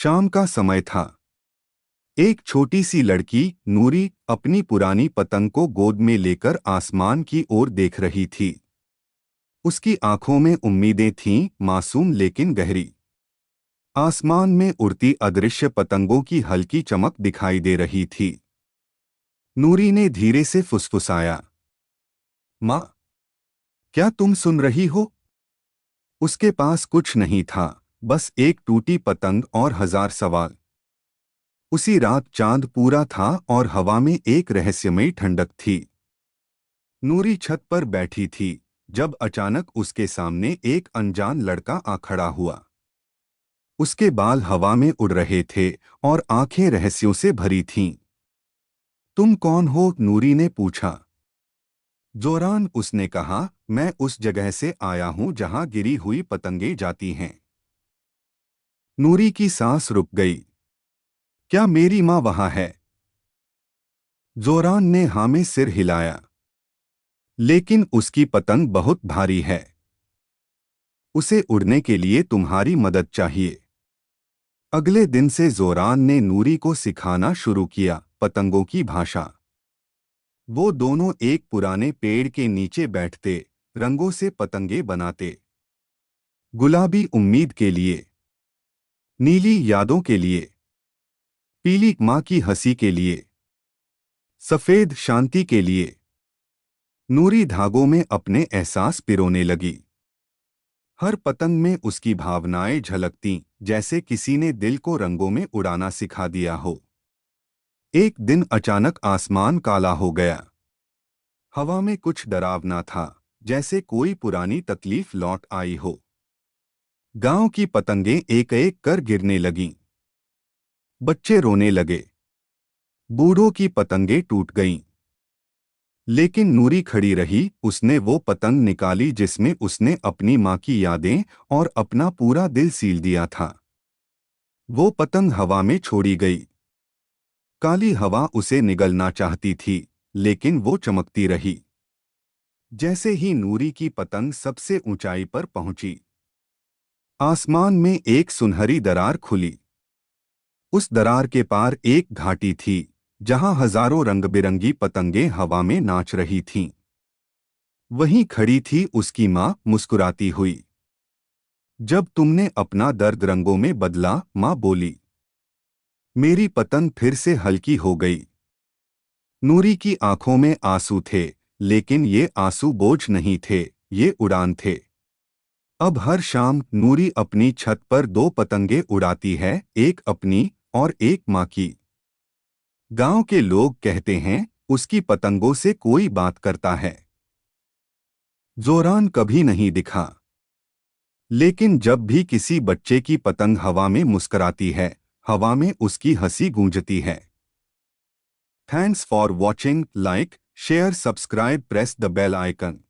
शाम का समय था। एक छोटी सी लड़की नूरी अपनी पुरानी पतंग को गोद में लेकर आसमान की ओर देख रही थी। उसकी आंखों में उम्मीदें थीं, मासूम लेकिन गहरी। आसमान में उड़ती अदृश्य पतंगों की हल्की चमक दिखाई दे रही थी। नूरी ने धीरे से फुसफुसाया, माँ, क्या तुम सुन रही हो? उसके पास कुछ नहीं था, बस एक टूटी पतंग और हजार सवाल। उसी रात चांद पूरा था और हवा में एक रहस्यमयी ठंडक थी। नूरी छत पर बैठी थी जब अचानक उसके सामने एक अनजान लड़का आ खड़ा हुआ। उसके बाल हवा में उड़ रहे थे और आंखें रहस्यों से भरी थीं। तुम कौन हो? नूरी ने पूछा। जोरान, उसने कहा, मैं उस जगह से आया हूं जहां गिरी हुई पतंगें जाती हैं। नूरी की सांस रुक गई। क्या मेरी माँ वहां है? जोरान ने हाँ में सिर हिलाया। लेकिन उसकी पतंग बहुत भारी है। उसे उड़ने के लिए तुम्हारी मदद चाहिए। अगले दिन से जोरान ने नूरी को सिखाना शुरू किया, पतंगों की भाषा। वो दोनों एक पुराने पेड़ के नीचे बैठते, रंगों से पतंगे बनाते। गुलाबी उम्मीद के लिए, नीली यादों के लिए, पीली माँ की हंसी के लिए, सफेद शांति के लिए। नूरी धागों में अपने एहसास पिरोने लगी। हर पतंग में उसकी भावनाएं झलकतीं, जैसे किसी ने दिल को रंगों में उड़ाना सिखा दिया हो। एक दिन अचानक आसमान काला हो गया। हवा में कुछ डरावना था, जैसे कोई पुरानी तकलीफ लौट आई हो। गांव की पतंगें एक एक कर गिरने लगीं। बच्चे रोने लगे। बूढ़ों की पतंगें टूट गईं। लेकिन नूरी खड़ी रही। उसने वो पतंग निकाली जिसमें उसने अपनी माँ की यादें और अपना पूरा दिल सील दिया था। वो पतंग हवा में छोड़ी गई। काली हवा उसे निगलना चाहती थी, लेकिन वो चमकती रही। जैसे ही नूरी की पतंग सबसे ऊंचाई पर पहुंची, आसमान में एक सुनहरी दरार खुली। उस दरार के पार एक घाटी थी, जहां हजारों रंग-बिरंगी पतंगें हवा में नाच रही थीं। वहीं खड़ी थी उसकी माँ, मुस्कुराती हुई। जब तुमने अपना दर्द रंगों में बदला, माँ बोली। मेरी पतंग फिर से हल्की हो गई। नूरी की आंखों में आंसू थे, लेकिन ये आंसू बोझ नहीं थे, ये उड़ान थे। अब हर शाम नूरी अपनी छत पर दो पतंगे उड़ाती है, एक अपनी और एक माँ की। गांव के लोग कहते हैं, उसकी पतंगों से कोई बात करता है। जोरान कभी नहीं दिखा, लेकिन जब भी किसी बच्चे की पतंग हवा में मुस्कुराती है, हवा में उसकी हंसी गूंजती है। Thanks for watching. Like, share, subscribe, press the bell icon.